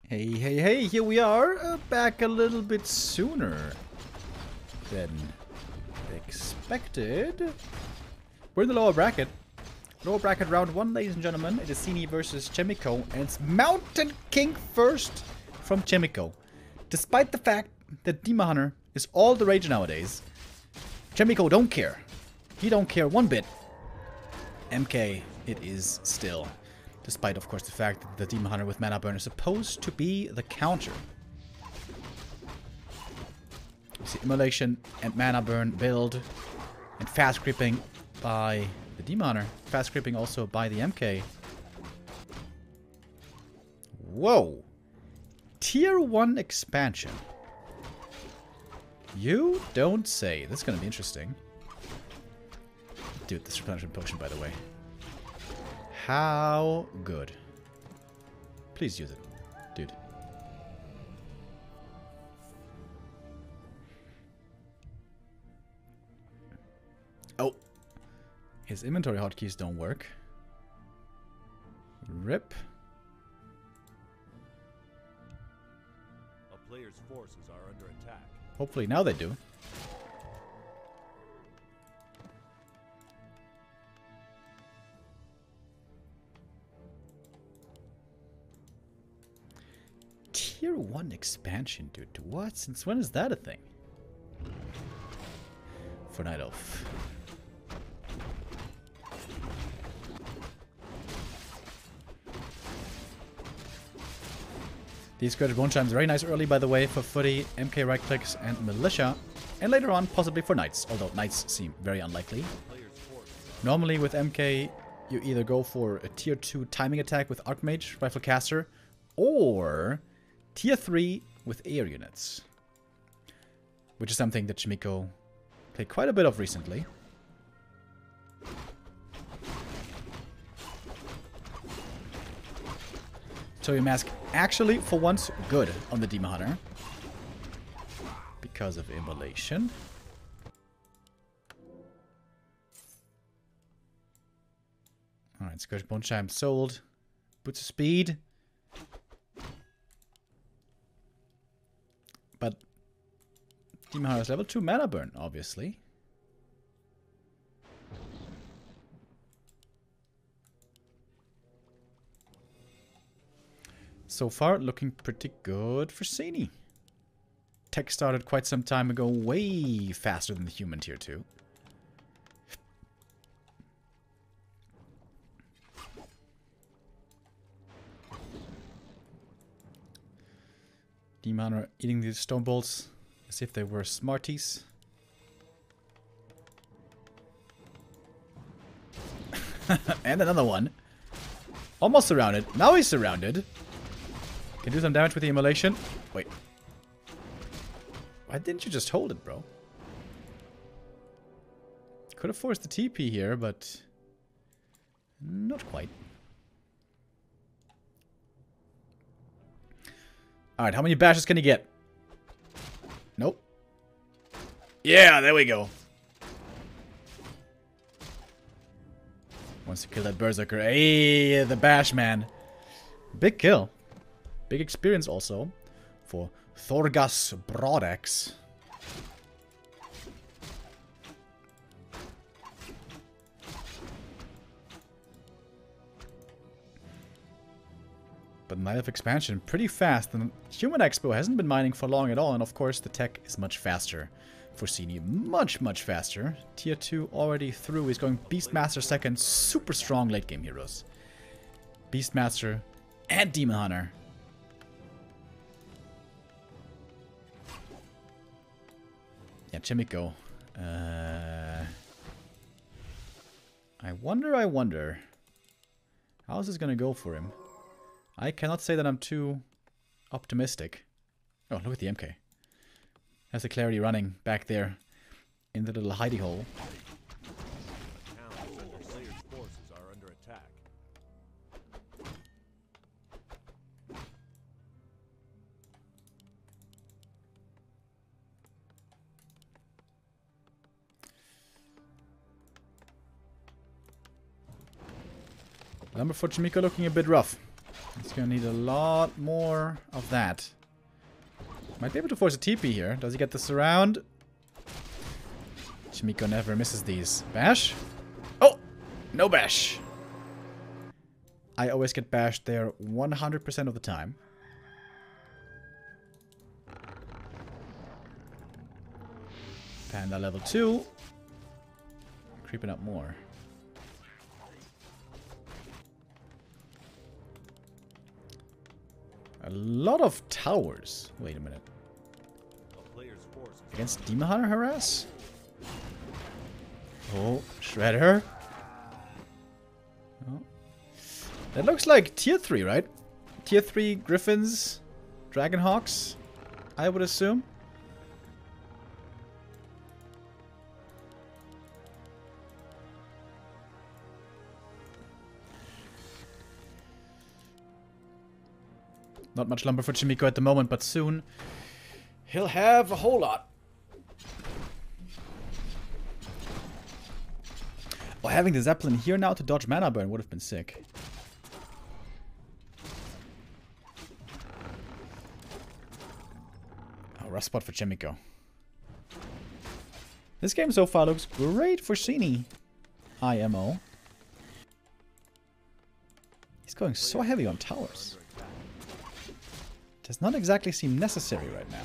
Hey, hey, hey, here we are, back a little bit sooner than expected. We're in the lower bracket. Lower bracket round 1, ladies and gentlemen. It is Sini versus Chaemiko, and it's Mountain King first from Chaemiko. Despite the fact that Demon Hunter is all the rage nowadays, Chaemiko don't care. He don't care one bit. MK, it is still. Despite, of course, the fact that the Demon Hunter with Mana Burn is supposed to be the counter. We see Immolation and Mana Burn build. And fast creeping by the Demon Hunter. Fast creeping also by the MK. Whoa! Tier 1 expansion. You don't say. This is going to be interesting. Dude, this replenishment potion, by the way. How good. Please use it, dude. Oh. His inventory hotkeys don't work. Rip. A player's forces are under attack. Hopefully now they do. Tier 1 expansion, dude. What? Since when is that a thing? For Night Elf. These Scourge Bone Chimes very nice early, by the way, for Footy, MK right clicks, and Militia. And later on, possibly for Knights, although Knights seem very unlikely. Normally with MK, you either go for a Tier 2 timing attack with Archmage, Rifle Caster, or Tier 3 with air units. Which is something that Chaemiko played quite a bit of recently. So your mask actually, for once, good on the Demon Hunter. Because of Immolation. Alright, Scourge Bone Chime sold. Boots of Speed. But Demon Hunter has level 2 Mana Burn, obviously. So far, looking pretty good for Sini. Tech started quite some time ago, way faster than the human tier 2. Demon Hunter eating these stone bolts as if they were Smarties. And another one. Almost surrounded. Now he's surrounded. Can do some damage with the Immolation. Wait. Why didn't you just hold it, bro? Could have forced the TP here, but not quite. Alright, how many bashes can he get? Nope. Yeah, there we go. Wants to kill that Berserker. Hey, the bash, man. Big kill. Big experience also for Thorgas Broadex. But Night of Expansion, pretty fast. And Human Expo hasn't been mining for long at all. And of course, the tech is much faster for Sini. Much, much faster. Tier 2 already through. He's going Beastmaster second. Super strong late game heroes. Beastmaster and Demon Hunter. Yeah, Chaemiko. I wonder. How is this gonna go for him? I cannot say that I'm too optimistic. Oh, look at the MK. Has the clarity running back there in the little hidey hole. Player's forces are under attack. Number for Chaemiko looking a bit rough. Let's gonna need a lot more of that. Might be able to force a TP here. Does he get the surround? Chaemiko never misses these. Bash? Oh! No bash. I always get bashed there 100% of the time. Panda level 2. Creeping up more. A lot of towers. Wait a minute. Against Demon Hunter harass? Oh, Shredder. Oh. That looks like tier 3, right? Tier 3 Griffins, Dragonhawks, I would assume. Not much lumber for Chaemiko at the moment, but soon he'll have a whole lot. Oh, having the Zeppelin here now to dodge mana burn would have been sick. Oh, rough spot for Chaemiko. This game so far looks great for Sini. IMO. He's going so heavy on towers. Does not exactly seem necessary right now.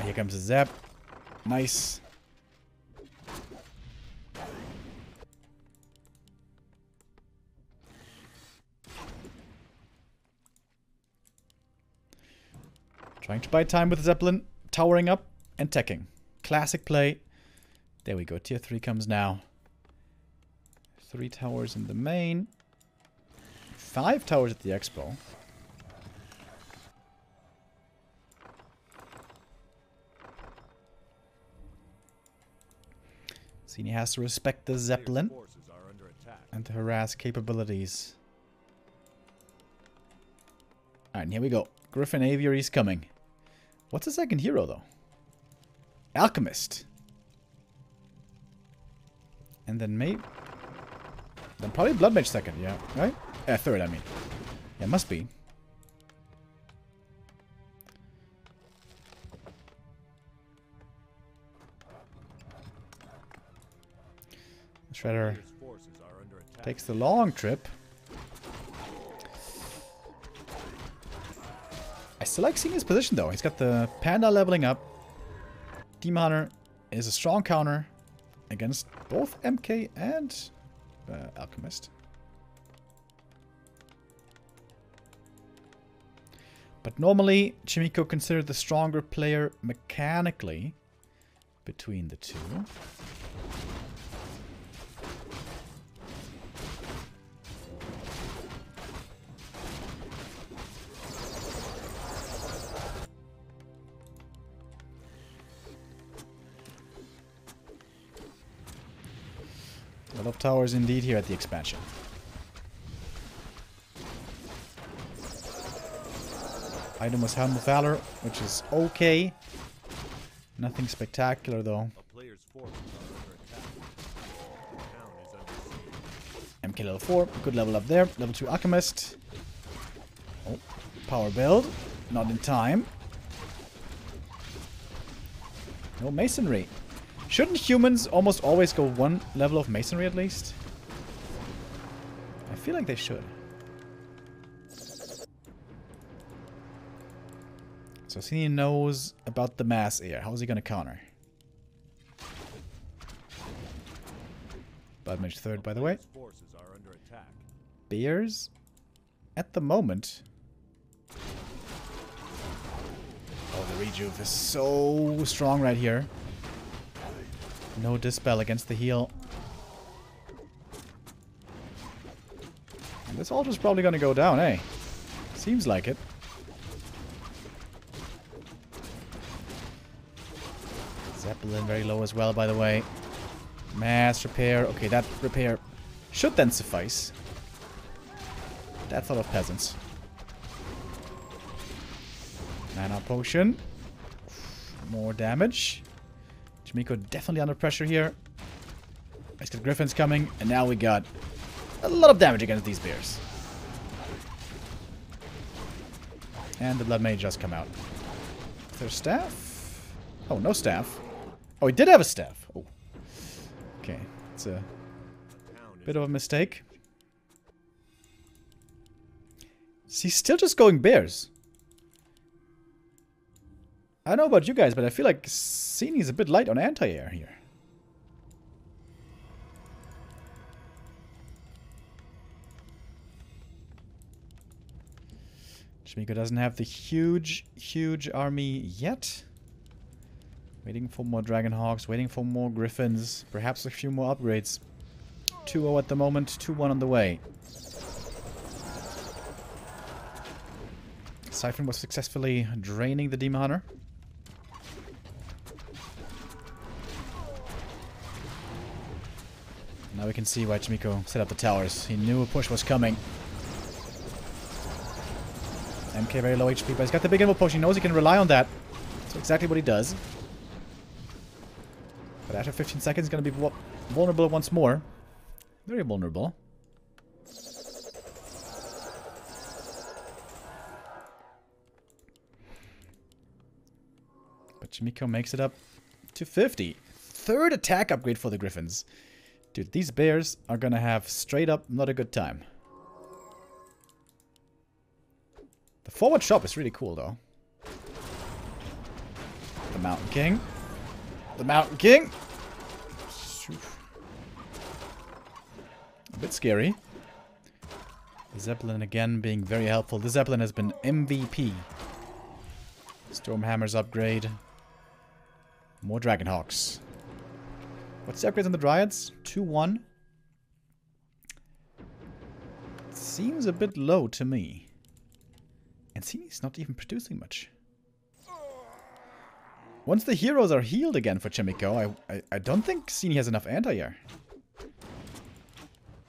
Here comes the Zap. Nice. Trying to buy time with the Zeppelin. Towering up and teching. Classic play. There we go. Tier 3 comes now. 3 towers in the main. 5 towers at the expo. Sini has to respect the Zeppelin and the harass capabilities. Alright, and here we go. Griffin Aviary's coming. What's the second hero, though? Alchemist. And then maybe... Then probably Blood Mage second, yeah, right? Third, I mean. Yeah, must be. Shredder takes the long trip. I still like seeing his position, though. He's got the Panda leveling up. Demon Hunter is a strong counter against both MK and Alchemist. But normally, Chaemiko considered the stronger player mechanically between the two. A lot of towers indeed here at the expansion. Item was Helm of Valor, which is okay. Nothing spectacular though. MK level 4, good level up there. Level 2 Alchemist. Oh, power build. Not in time. No Masonry. Shouldn't humans almost always go one level of Masonry at least? I feel like they should. So Sini knows about the mass air. How is he going to counter? Blood Mage third, by the way. Bears, at the moment... Oh, the rejuve is so strong right here. No dispel against the heal. And this ultra's probably going to go down, eh? Seems like it. Zeppelin very low as well, by the way. Mass repair. Okay, that repair should then suffice. That's a lot of peasants. Mana potion. More damage. Chaemiko definitely under pressure here. Let's get Griffins coming. And now we got a lot of damage against these bears. And the Blood Mage just come out. Is there a staff? Oh, no staff. Oh, he did have a staff. Oh. Okay, it's a bit of a mistake. He's still just going bears. I don't know about you guys, but I feel like Sini's a bit light on anti-air here. Chaemiko doesn't have the huge army yet. Waiting for more Dragonhawks, waiting for more Griffins, perhaps a few more upgrades. 2-0 at the moment, 2-1 on the way. Siphon was successfully draining the Demon Hunter. Now we can see why Chaemiko set up the towers. He knew a push was coming. MK very low HP, but he's got the big invul potion. He knows he can rely on that. That's exactly what he does. But after 15 seconds, he's going to be vulnerable once more. Very vulnerable. But Chaemiko makes it up to 50. Third attack upgrade for the Griffins. Dude, these bears are going to have straight up not a good time. The forward shop is really cool, though. The Mountain King. The Mountain King. A bit scary. The Zeppelin again being very helpful. The Zeppelin has been MVP. Stormhammer's upgrade. More Dragonhawks. What's the upgrades on the Dryads? 2-1. Seems a bit low to me. And Sini's not even producing much. Once the heroes are healed again for Chaemiko, I don't think Sini has enough anti-air.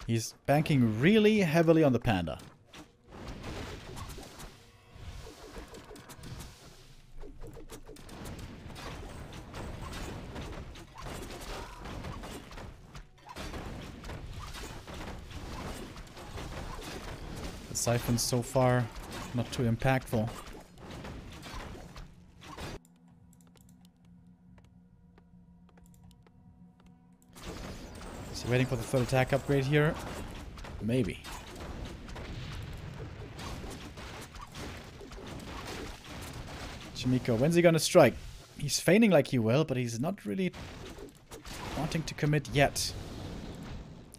He's banking really heavily on the Panda. The Siphons so far not too impactful. Is he waiting for the third attack upgrade here? Maybe. Chaemiko, when's he gonna strike? He's feigning like he will, but he's not really wanting to commit yet.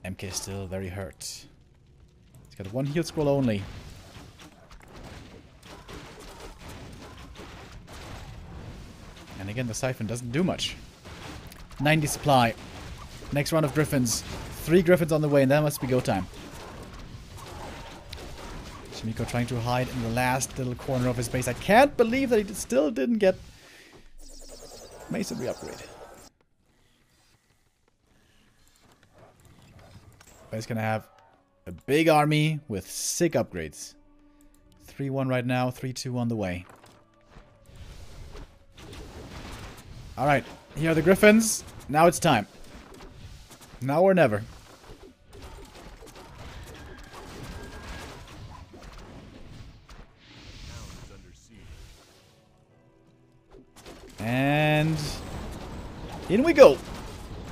MK is still very hurt. He's got one heal scroll only. And again, the Siphon doesn't do much. 90 supply. Next round of Griffins. 3 Griffins on the way, and that must be go time. Chaemiko trying to hide in the last little corner of his base. I can't believe that he still didn't get Masonry upgrade. But he's gonna have a big army with sick upgrades. 3-1 right now, 3-2 on the way. Alright, here are the Griffins. Now it's time. Now or never. And in we go.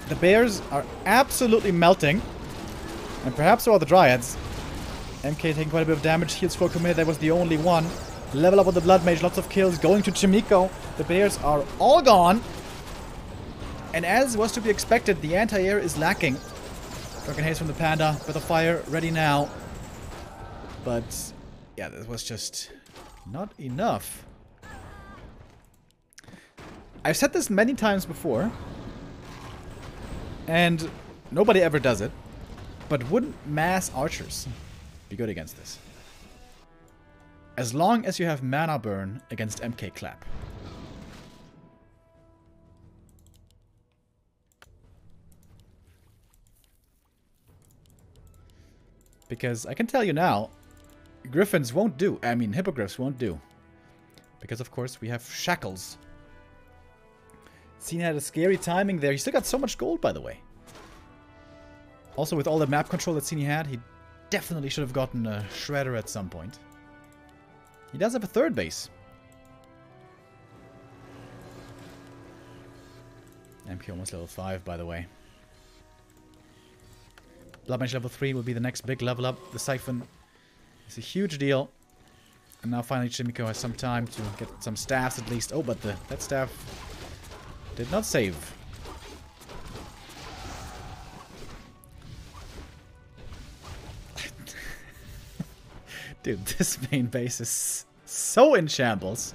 The bears are absolutely melting. And perhaps so are the Dryads. MK taking quite a bit of damage. Heal scroll committed. That was the only one. Level up with the Blood Mage. Lots of kills going to Chaemiko. The bears are all gone. And as was to be expected, the anti-air is lacking. Drunken Haze from the Panda. Breath of Fire ready now. But yeah, this was just not enough. I've said this many times before. And nobody ever does it. But wouldn't mass archers be good against this? As long as you have mana burn against MK Clap. Because I can tell you now, Griffins won't do. I mean, Hippogriffs won't do. Because, of course, we have Shackles. Sini had a scary timing there. He still got so much gold, by the way. Also, with all the map control that Sini had, he definitely should have gotten a Shredder at some point. He does have a third base. MP almost level 5, by the way. Blood Mage level 3 will be the next big level up. The Siphon is a huge deal. And now finally Chaemiko has some time to get some staffs at least. Oh, but that staff did not save. Dude, this main base is so in shambles.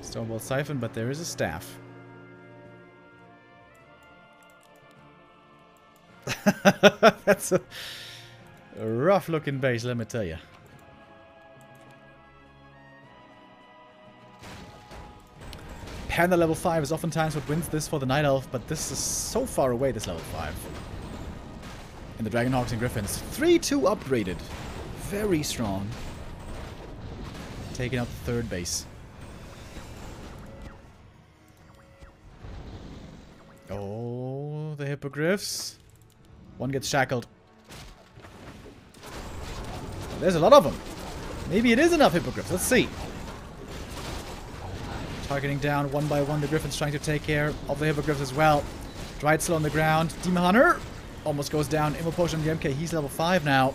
Stonewall Siphon, but there is a staff. That's a rough looking base, let me tell you. Panda level 5 is oftentimes what wins this for the Night Elf, but this is so far away, this level 5. And the Dragonhawks and Griffins. 3-2 upgraded. Very strong. Taking out the third base. Oh, the Hippogriffs. One gets shackled. There's a lot of them. Maybe it is enough Hippogriffs. Let's see. Targeting down one by one. The Griffins trying to take care of the Hippogriffs as well. Dryad still on the ground. Demon Hunter almost goes down. Immo Potion on the MK. He's level 5 now.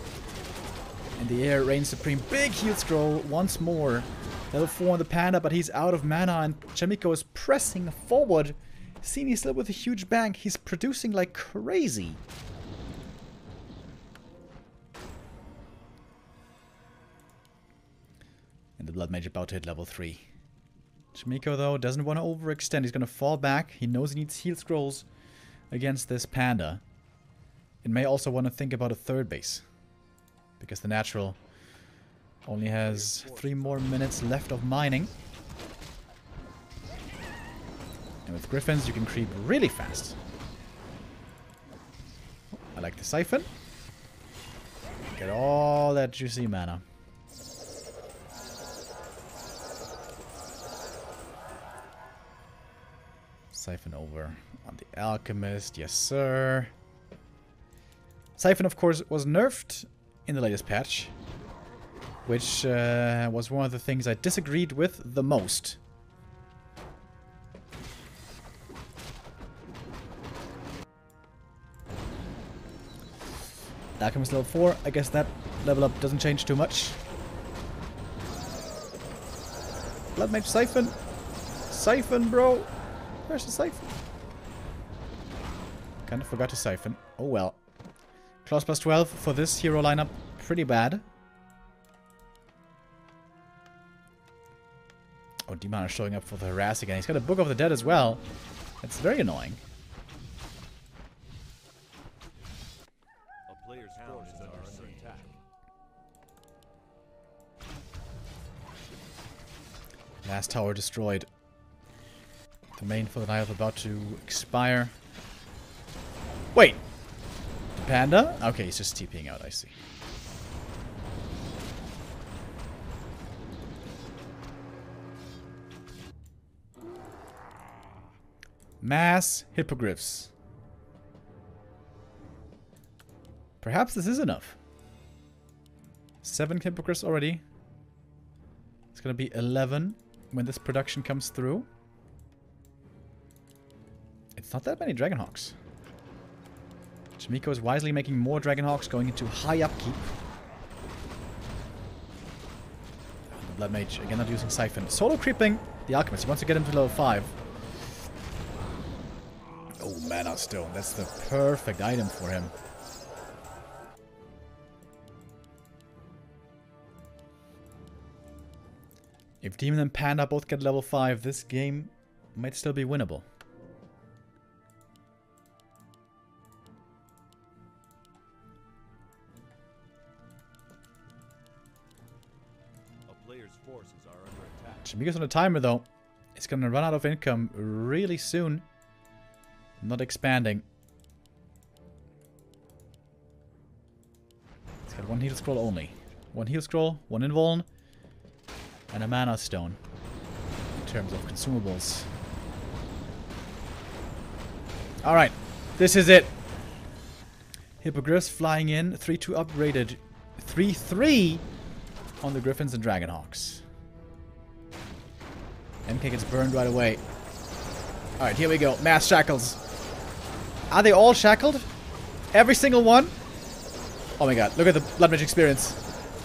In the air, reigns supreme. Big heal scroll once more. Level 4 on the Panda, but he's out of mana. And Chaemiko is pressing forward. Sini still with a huge bank. He's producing like crazy. And the Blood Mage about to hit level 3. Chaemiko, though, doesn't want to overextend. He's going to fall back. He knows he needs heal scrolls against this Panda. It may also want to think about a third base. Because the natural only has 3 more minutes left of mining. And with Griffins, you can creep really fast. I like the Siphon. Get all that juicy mana. Siphon over on the Alchemist. Yes, sir. Siphon, of course, was nerfed in the latest patch. Which was one of the things I disagreed with the most. Alchemist level 4. I guess that level up doesn't change too much. Blood Mage Siphon. Siphon, bro. Where's the Siphon? Kind of forgot to Siphon. Oh well. Claws plus 12 for this hero lineup. Pretty bad. Oh, Demon is showing up for the harass again. He's got a Book of the Dead as well. That's very annoying. A player's forces are under attack. Last tower destroyed. The main for the Night Elf about to expire. Wait! Panda? Okay, he's just TPing out, I see. Mass Hippogriffs. Perhaps this is enough. 7 Hippogriffs already. It's gonna be 11 when this production comes through. It's not that many Dragonhawks. Chaemiko is wisely making more Dragonhawks, going into high upkeep. The Blood Mage, again not using Siphon. Solo creeping the Alchemist. He wants to get him to level 5. Oh, Mana Stone. That's the perfect item for him. If Demon and Panda both get level 5, this game might still be winnable. Forces are under attack. Chaemiko's on a timer though. It's gonna run out of income really soon. Not expanding. It's got 1 heal scroll only. 1 heal scroll, 1 invuln, and a mana stone. In terms of consumables. Alright. This is it. Hippogriffs flying in. 3-2 upgraded. 3-3 on the Griffins and Dragonhawks. MK gets burned right away. Alright, here we go. Mass shackles. Are they all shackled? Every single one? Oh my god, look at the blood mage experience.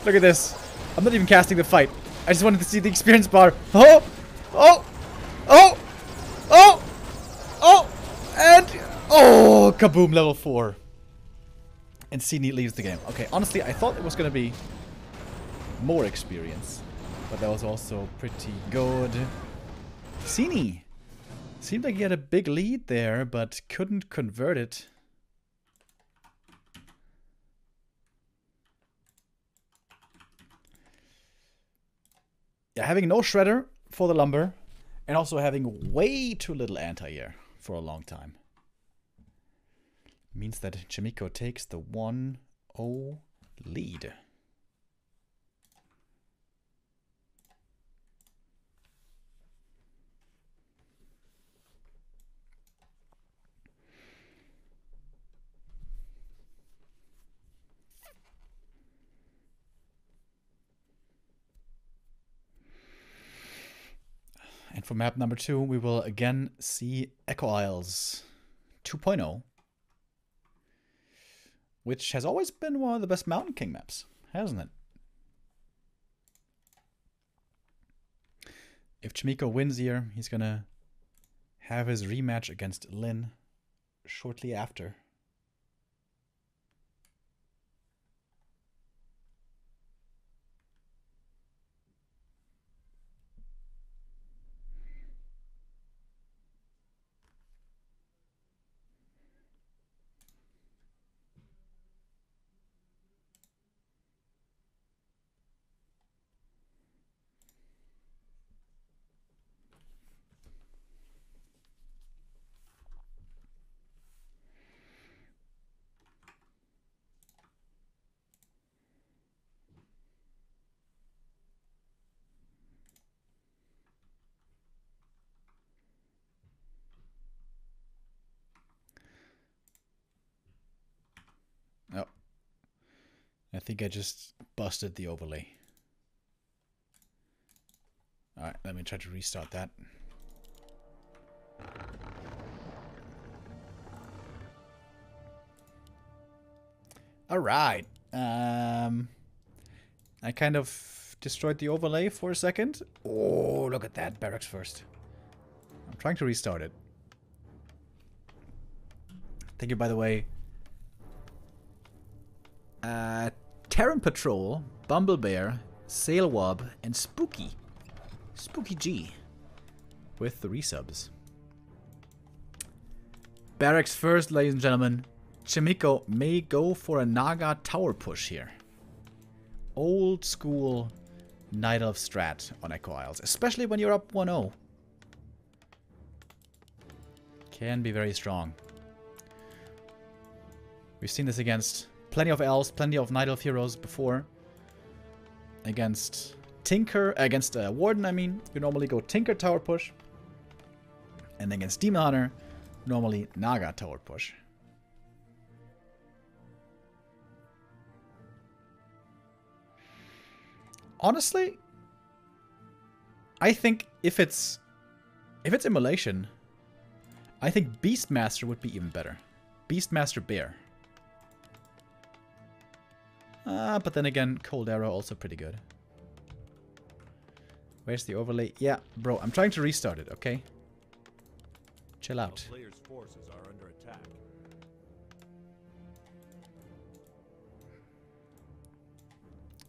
Look at this. I'm not even casting the fight. I just wanted to see the experience bar. Oh! Oh! Oh! Oh! Oh! And... Oh! Kaboom, level 4. And Sini leaves the game. Okay, honestly, I thought it was going to be more experience. But that was also pretty good. Sini! Seemed like he had a big lead there, but couldn't convert it. Yeah, having no shredder for the lumber, and also having way too little anti-air for a long time. Means that Chaemiko takes the 1-0 lead. And for map number 2, we will again see Echo Isles 2.0. Which has always been one of the best Mountain King maps, hasn't it? If Chaemiko wins here, he's gonna have his rematch against Lin shortly after. Oh. I think I just busted the overlay. Alright, let me try to restart that. Alright. I kind of destroyed the overlay for a second. Oh, look at that. Barracks first. I'm trying to restart it. Thank you, by the way. Terran Patrol, Bumblebear, Sailwob, and Spooky. Spooky G. With the resubs. Barracks first, ladies and gentlemen. Chaemiko may go for a Naga tower push here. Old school Night Elf strat on Echo Isles. Especially when you're up 1-0. Can be very strong. We've seen this against plenty of elves, plenty of Night Elf heroes before. Against Tinker, against Warden, I mean. You normally go Tinker tower push. And against Demon Hunter, normally Naga tower push. Honestly, I think if it's immolation, I think Beastmaster would be even better. Beastmaster Bear. But then again, Cold Arrow also pretty good. Where's the overlay? Yeah, bro, I'm trying to restart it, okay? Chill out. The player's forces are under attack.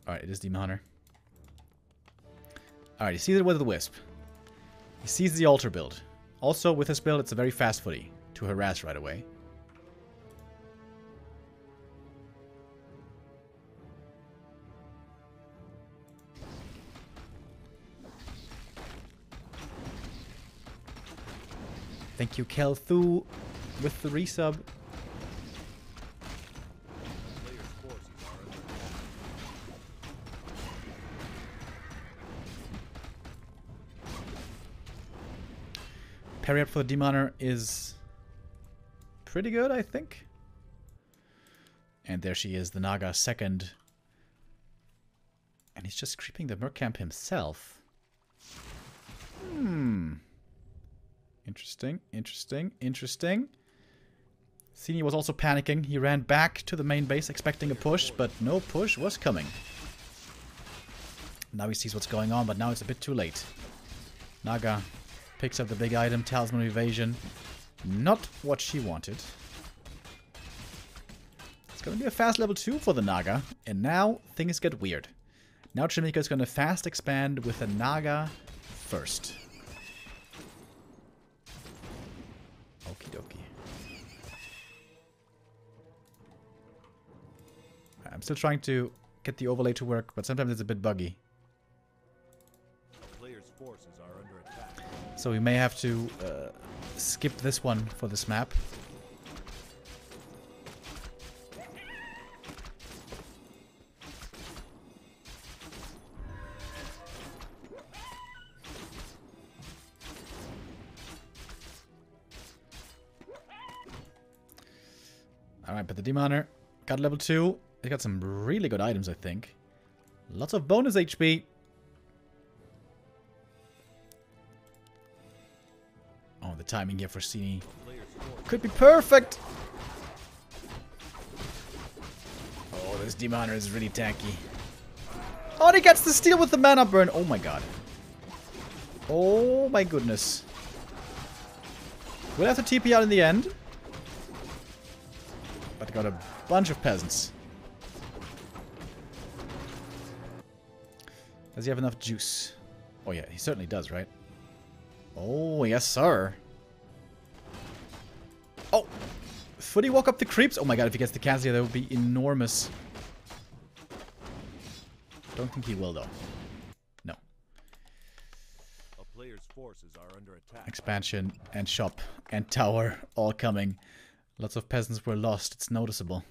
Alright, it is Demon Hunter. Alright, he sees it with the Wisp. He sees the altar build. Also, with his build, it's a very fast footy to harass right away. Thank you, Kelthu, with the resub. Parry up for the Demon Hunter is pretty good, I think. And there she is, the Naga second. And he's just creeping the Merc camp himself. Interesting, interesting, interesting. Sini was also panicking. He ran back to the main base expecting a push, but no push was coming. Now he sees what's going on, but now it's a bit too late. Naga picks up the big item, Talisman of Evasion. Not what she wanted. It's going to be a fast level 2 for the Naga. And now things get weird. Now Chaemiko is going to fast expand with the Naga first. Okie dokie. I'm still trying to get the overlay to work, but sometimes it's a bit buggy. Player's forces are under attack. So we may have to skip this one for this map. Alright, but the Demon Hunter got level 2. He got some really good items, I think. Lots of bonus HP. Oh, the timing here for Sini could be perfect. Oh, this Demon Hunter is really tanky. Oh, and he gets the steal with the mana burn. Oh my god. Oh my goodness. We'll have to TP out in the end. But got a bunch of peasants. Does he have enough juice? Oh yeah, he certainly does, right? Oh, yes sir. Oh! Footy walk up the creeps? Oh my god, if he gets the cancel here, that would be enormous. Don't think he will, though. No. A player's forces are under attack. Expansion and shop and tower all coming. Lots of peasants were lost. It's noticeable.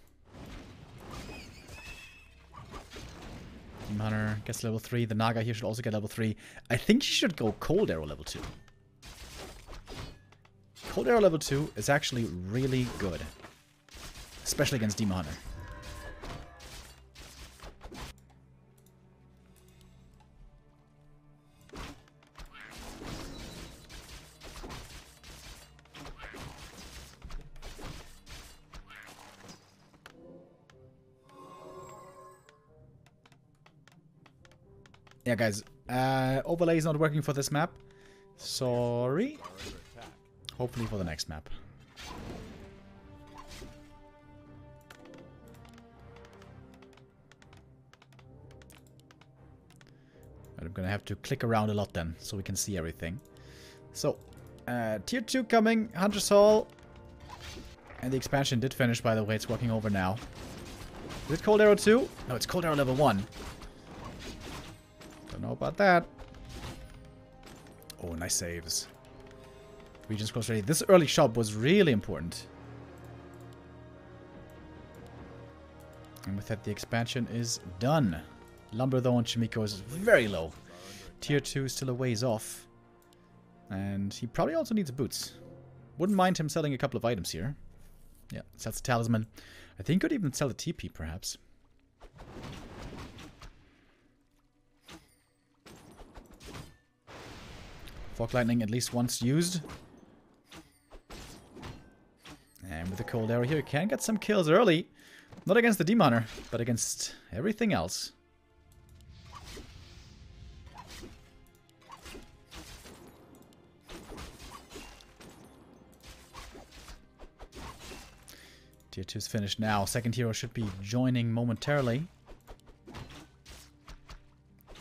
Demon Hunter gets level 3. The Naga here should also get level 3. I think she should go Cold Arrow level 2. Cold Arrow level 2 is actually really good. Especially against Demon Hunter. Yeah, guys, overlay is not working for this map. Sorry. Hopefully for the next map. But I'm gonna have to click around a lot then, so we can see everything. So, tier 2 coming, Hunter's Hall. And the expansion did finish, by the way, it's walking over now. Is it Cold Arrow 2? No, it's Cold Arrow level 1. Don't know about that. Oh, nice saves. Regions close ready. This early shop was really important. And with that, the expansion is done. Lumber, though, on Chaemiko is very low. Tier 2 is still a ways off. And he probably also needs boots. Wouldn't mind him selling a couple of items here. Yeah, sells the talisman. I think he could even sell the TP, perhaps. Fog Lightning at least once used. And with the Cold Arrow here, you can get some kills early. Not against the Demon Hunter, but against everything else. Tier 2 is finished now. Second hero should be joining momentarily.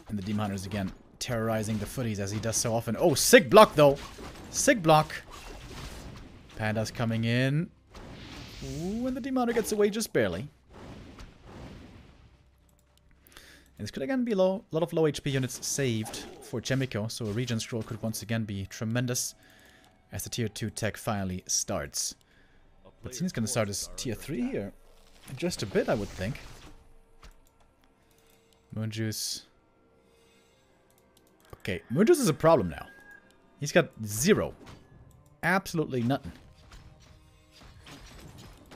And the Demon Hunter is again terrorizing the footies as he does so often. Oh, sick block though. Sick block. Panda's coming in. Ooh, and the Demon Hunter gets away just barely. And this could again be a lot of low HP units saved for Chaemiko, so a regen scroll could once again be tremendous as the tier 2 tech finally starts. But Sini's going to start as tier 3 here. In just a bit, I would think. Moonjuice. Okay, Moonjuice is a problem now. He's got 0. Absolutely nothing.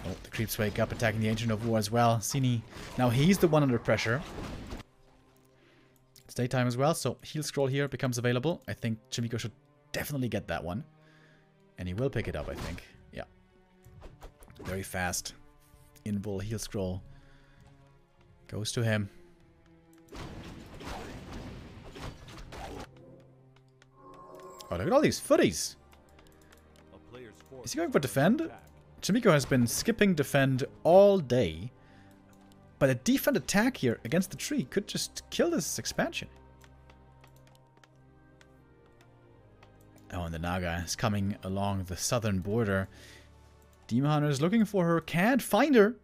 Oh, the creeps wake up, attacking the Ancient of War as well. Sini, now he's the one under pressure. It's daytime as well, so heal scroll here becomes available. I think Chaemiko should definitely get that one. And he will pick it up, I think. Yeah. Very fast. Invul heal scroll. Goes to him. Oh, look at all these footies. Is he going for defend? Chaemiko has been skipping defend all day. But a defend attack here against the tree could just kill this expansion. Oh, and the Naga is coming along the southern border. Demon Hunter is looking for her. Can't find her.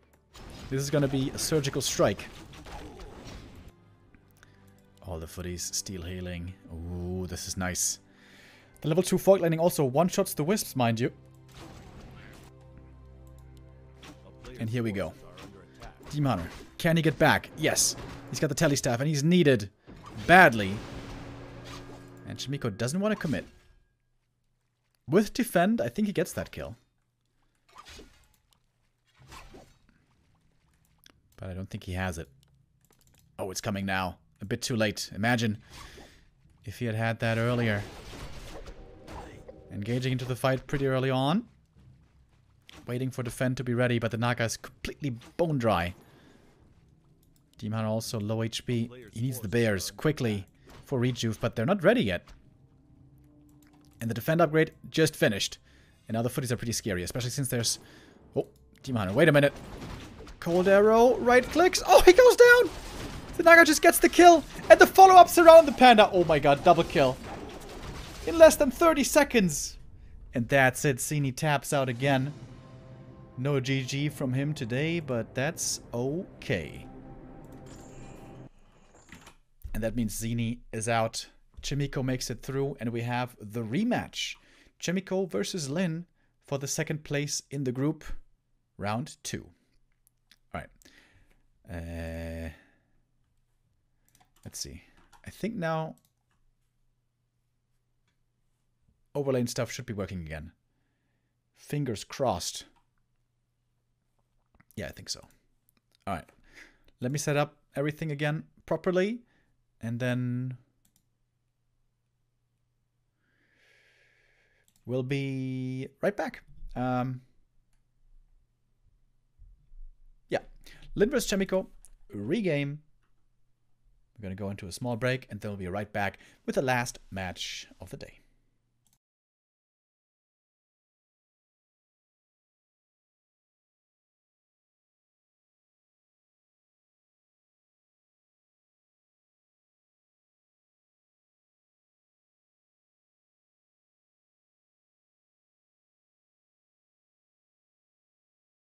This is going to be a surgical strike. All the footies, steel healing. Ooh, this is nice. The level 2 Fog Lightning also one-shots the Wisps, mind you. And here we go. Demon Hunter. Can he get back? Yes. He's got the Telestaff and he's needed badly. And Chaemiko doesn't want to commit. With defend, I think he gets that kill. But I don't think he has it. Oh, it's coming now. A bit too late. Imagine if he had had that earlier. Engaging into the fight pretty early on. Waiting for defend to be ready, but the Naga is completely bone dry. Demon Hunter also low HP. He needs the bears quickly for rejuve, but they're not ready yet. And the defend upgrade just finished. And now the footies are pretty scary, especially since there's... Oh, Demon Hunter, wait a minute. Cold arrow, right clicks. Oh, he goes down! The Naga just gets the kill. And the follow-ups around the panda. Oh my god, double kill. In less than 30 seconds. And that's it. Sini taps out again. No GG from him today, but that's okay. And that means Sini is out. Chaemiko makes it through, and we have the rematch. Chaemiko versus Lin for the second place in the group. Round 2. Alright. Let's see. I think now overlane stuff should be working again. Fingers crossed. Yeah, I think so. Alright. Let me set up everything again properly. And then we'll be right back. Yeah. Lin vs Chaemiko. Regame. We're going to go into a small break. And then we'll be right back with the last match of the day.